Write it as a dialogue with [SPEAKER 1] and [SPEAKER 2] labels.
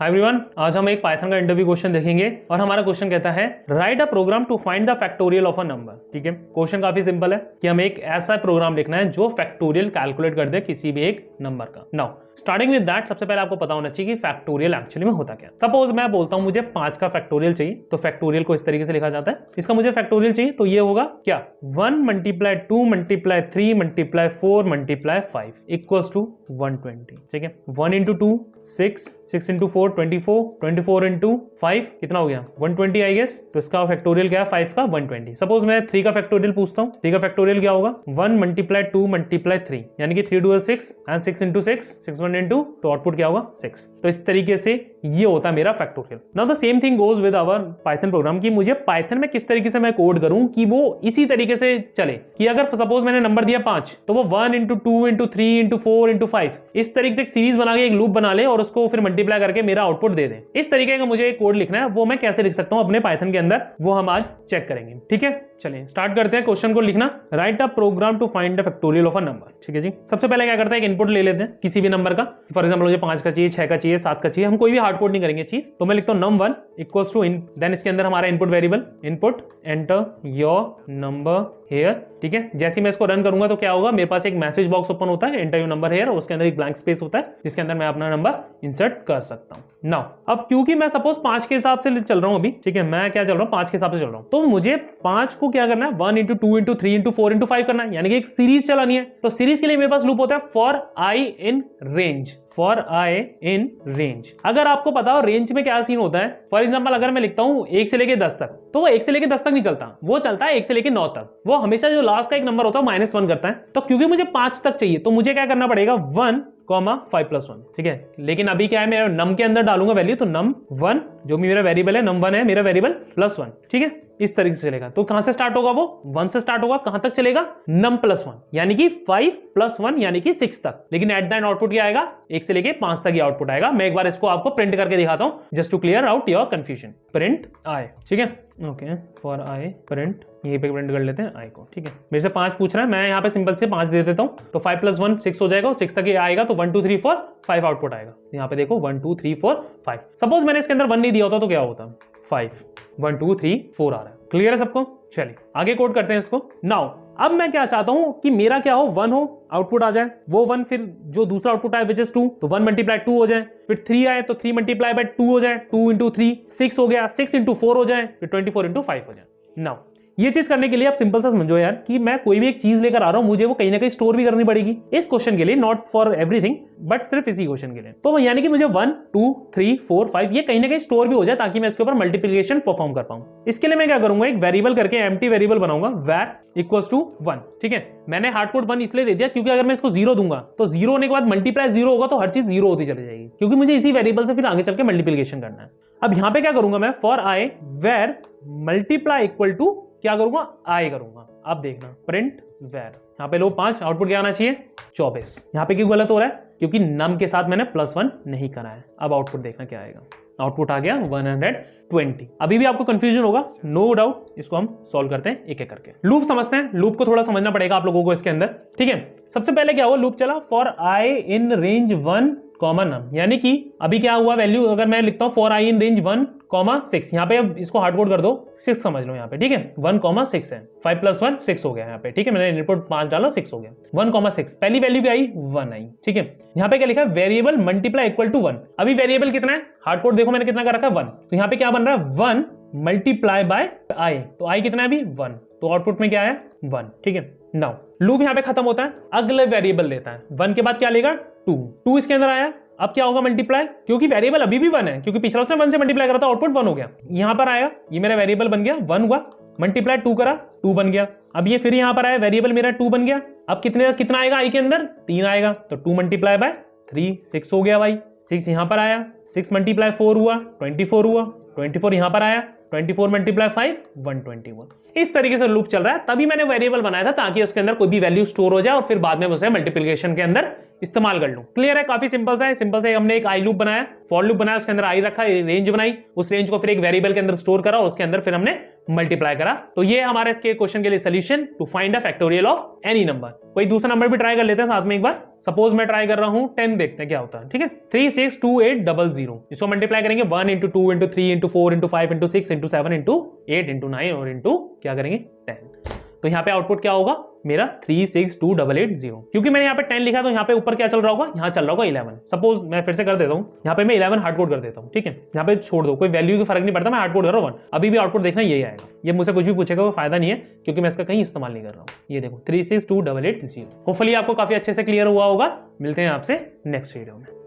[SPEAKER 1] Hi everyone, आज हम एक पाइथन का इंटरव्यू क्वेश्चन देखेंगे और हमारा क्वेश्चन कहता है write a program to find the factorial of a number. ठीक है, क्वेश्चन काफी सिंपल है कि हमें एक ऐसा प्रोग्राम लिखना है जो फैक्टोरियल कैलकुलेट कर दे किसी भी एक नंबर का। नाउ स्टार्टिंग विद दैट, सबसे पहले आपको पता होना चाहिए कि फैक्टोरियल एक्चुअली में होता क्या। सपोज मैं बोलता हूं मुझे 5 का फैक्टोरियल चाहिए, तो फैक्टोरियल को इस तरीके से लिखा जाता है। इसका मुझे फैक्टोरियल चाहिए तो ये होगा क्या, 1 × 2 × 3 × 4 × 5 इक्वल्स टू 120। ठीक है, 1 × 2 6, 6 × 4 24, 24 × 5 कितना हो गया 120 आई गेस। तो इसका फैक्टोरियल क्या है 5 का 120। सपोज मैं 3 का फैक्टोरियल पूछता हूँ, 3 का फैक्टोरियल क्या होगा 1 × 2 × 3 यानी कि 3 2 6 एंड 6 × 6 6 1 × तो आउटपुट क्या होगा 6। तो इस तरीके से ये होता है मेरा factorial. Now the same thing goes with our Python program कि मुझे पाइथन में किस तरीके से मैं कोड करूं कि वो इसी तरीके से चले कि अगर सपोज मैंने नंबर दिया 5 तो वो 1 × 2 × 3 × 4 × 5 इस तरीके से एक सीरीज बना के एक लूप बना ले और उसको फिर मल्टीप्लाई करके मेरा आउटपुट दे दे। इस तरीके का मुझे एक कोड लिखना है, वो मैं कैसे लिख सकता हूं अपने पाइथन के अंदर, वो हम आज चेक करेंगे। ठीक है, चलिए स्टार्ट करते हैं क्वेश्चन को लिखना। Write a program to find the factorial of a number. ठीक है जी, सबसे पहले क्या करते हैं, एक इनपुट ले लेते हैं किसी भी नंबर का। फॉर एग्जांपल मुझे 5 का चाहिए, 6 का चाहिए, 7 का चाहिए। हम कोई भी हार्ड कोड नहीं करेंगे चीज, तो मैं लिखता हूं num1 इक्वल्स टू देन इसके अंदर हमारा input variable input enter your number here. ठीक है, जैसे मैं इसको रन करूंगा तो क्या होगा, मेरे पास एक मैसेज बॉक्स ओपन होता है एंटर योर नंबर हेयर, और उसके अंदर एक ब्लैंक स्पेस होता है जिसके अंदर मैं अपना नंबर इंसर्ट कर सकता हूं। नाउ अब क्योंकि मैं सपोज 5 के हिसाब से चल रहा हूं अभी, ठीक है, मैं क्या चल रहा हूं 5 के हिसाब से चल रहा हूं, तो मुझे 5 को क्या करना है 1 × 2 × 3 × 4 × 5 करना है, यानी कि एक सीरीज चलानी है। तो सीरीज के लिए मेरे पास लूप होता है for I in range. For I in range, अगर आपको पता हो रेंज में क्या सीन होता है, फॉर एग्जांपल अगर मैं लिखता हूं 1 से लेके 10 तक, तो वो 1 से लेके 10 तक नहीं चलता, वो चलता है 1 से लेके 9 तक। वो हमेशा जो लास्ट का एक नंबर होता है -1 करता है। तो क्योंकि मुझे 5 तक चाहिए तो मुझे क्या करना पड़ेगा 1, 5 + 1। ठीक है, लेकिन अभी क्या है, मैं नम के अंदर डालूंगा वैल्यू, तो num1 जो भी मेरा वेरिएबल है num1 है मेरा वेरिएबल +1। ठीक है, इस तरीके से चलेगा। तो कहां से स्टार्ट होगा, वो 1 से स्टार्ट होगा, कहां तक चलेगा num +1 यानी कि 5 + 1 यानी कि 6 तक। लेकिन एट द एंड आउटपुट क्या आएगा, 1 से लेके 5 तक ही आउटपुट आएगा। मैं एक बार इसको आपको प्रिंट करके दिखाता हूं just to clear out your confusion. Print I, ठीक है, ओके, फॉर आई प्रिंट, यहीं पे प्रिंट कर लेते हैं आई को। ठीक है, मेरे से 5 पूछ रहा है, मैं यहाँ पे सिंपल से 5 दे देता हूँ, तो 5 + 1 6 हो जाएगा, 6 तक ये आएगा, तो 1 2 3 4 5 आउटपुट आएगा। यहाँ पे देखो 1 2 3 4 5। सपोज मैंने इसके अंदर 1 नहीं दिया होता तो क्या होता, 5 1 2 3 4 आ रहा है। क्लियर है सबको? चलिए आगे कोड करते हैं इसको। नाउ अब मैं क्या चाहता हूं कि मेरा क्या हो, 1 हो, आउटपुट आ जाए, वो 1 फिर जो दूसरा आउटपुट आए विच इज 2, तो 1 × 2 हो जाए, फिर 3 आए तो 3 × 2 हो जाए, 2 × 3 6 हो गया, 6 × 4 हो जाए, फिर 24 × 5 हो जाए। नाउ ये चीज करने के लिए आप सिंपल सा समझो यार कि मैं कोई भी एक चीज लेकर आ रहा हूं, मुझे वो कहीं ना कहीं स्टोर भी करनी पड़ेगी इस क्वेश्चन के लिए, नॉट फॉर एवरीथिंग बट सिर्फ इसी क्वेश्चन के लिए। तो यानी कि मुझे 1 2 3 4 5 ये कहीं ना कहीं स्टोर भी हो जाए ताकि मैं इसके ऊपर मल्टीप्लिकेशन परफॉर्म कर पाऊं। इसके लिए मैं क्या करूंगा, एक वेरिएबल करके एम्प्टी वेरिएबल बनाऊंगा var इक्वल्स टू 1। ठीक है, मैंने हार्ड कोड 1 इसलिए दे दिया क्योंकि अगर मैं इसको 0 दूंगा तो 0 होने के बाद मल्टीप्लाई 0 होगा तो हर चीज 0 होती चली जाएगी, क्योंकि मुझे इसी वेरिएबल से फिर आगे चल के मल्टीप्लिकेशन करना है। अब यहां पे क्या करूंगा मैं, for I where multiply equal to क्या करूंगा, आई करूंगा। अब देखना प्रिंट वेर, यहाँ पे लो 5, आउटपुट क्या आना चाहिए 24। यहाँ पे क्यों गलत हो रहा है, क्योंकि नम के साथ मैंने +1 नहीं करा है। अब आउटपुट देखना क्या आएगा, आउटपुट आ गया 120। अभी भी आपको कंफ्यूजन होगा, नो डाउट, इसको हम सॉल्व करते हैं एक एक करके। लूप समझते हैं, लूप को थोड़ा समझना पड़ेगा आप लोगों को इसके अंदर। ठीक है, सबसे पहले क्या हुआ, लूप चला फॉर आई इन रेंज 1, नम, यानी कि अभी क्या हुआ वैल्यू, अगर मैं लिखता हूं फॉर आई इन रेंज 1, 6, यहाँ पे अब इसको हार्ड कोड कर दो, 6 समझ लो यहाँ पे। ठीक है, 1, 6 है, 5 + 1 6 हो गया यहाँ पे। ठीक है, मैंने इनपुट 5 डाला 6 हो गया, 1, 6 पहली वैल्यू भी आई 1 आई। ठीक है, यहाँ पे क्या लिखा है, वेरिएबल मल्टीप्लाई इक्वल टू 1। अभी वेरिएबल कितना है, हार्ड कोड देखो मैंने कितना कर रखा है 1, तो यहाँ पे क्या बन रहा है 1 मल्टीप्लाई बाय आई, तो आई कितना है अभी 1, तो आउटपुट में क्या है 1। ठीक है, नाउ लूप यहाँ पे खत्म होता है, अगले वेरिएबल लेता है, 1 के बाद क्या लेगा 2 इसके अंदर आया। अब क्या होगा मल्टीप्लाई, क्योंकि वेरिएबल अभी भी 1 है, क्योंकि पिछला उसने 1 से मल्टीप्लाई करा था, आउटपुट 1 हो गया। यहां पर आया, ये मेरा वेरिएबल बन गया 1 हुआ, मल्टीप्लाई 2 करा 2 बन गया। अब ये फिर यहां पर आया, वेरिएबल मेरा 2 बन गया। अब कितना आएगा आई के अंदर 3 आएगा, तो 2 × 3 6 हो गया भाई। 6 यहां पर आया, 6 × 4 हुआ 24 हुआ, 24 यहां पर आया, 24 × 5 121। इस तरीके से लूप चल रहा है। तभी मैंने वेरिएबल बनाया था ताकि उसके अंदर कोई भी वैल्यू स्टोर हो जाए और फिर बाद में उसे मल्टीप्लिकेशन के अंदर इस्तेमाल कर लूं। क्लियर है, काफी सिंपल सा है। सिंपल से हमने एक आई लूप बनाया, फॉर लूप बनाया, उसके अंदर आई रखा, रेंज बनाई, उस रेंज को फिर एक वेरिएबल के अंदर स्टोर करा, उसके अंदर फिर हमने मल्टीप्लाई करा। तो ये हमारे इसके क्वेश्चन के लिए solution to find the factorial of any number. कोई दूसरा नंबर भी ट्राई कर लेते हैं साथ में एक बार। सपोज मैं ट्राई कर रहा हूं 10, देखते हैं क्या होता है। ठीक है, 36280, इसको मल्टीप्लाई करेंगे 1 into 2 into 3 into 4 into 5 into 6 into 7 into 8 into 9 और इंटू क्या करेंगे 10। तो यहाँ पे आउटपुट क्या होगा मेरा 3628880। क्योंकि मैंने यहाँ पे 10 लिखा तो यहाँ पे ऊपर क्या चल रहा होगा, यहाँ चल रहा होगा 11। सपोज मैं फिर से कर देता हूँ, यहाँ पे मैं 11 हार्ड कोड कर देता हूँ। ठीक है, यहाँ पे छोड़ दो, कोई वैल्यू की फर्क नहीं पड़ता, मैं हार्ड कोड कर रहा हूँ 1। अभी भी आउटपुट देखना यही आएगा। ये मुझसे कुछ भी पूछेगा वो फायदा नहीं है, क्योंकि मैं इसका कहीं इस्तेमाल नहीं कर रहा हूँ। ये देखो 3628880। होपफुली आपको काफी अच्छे से क्लियर हुआ होगा। मिलते हैं आपसे नेक्स्ट वीडियो में।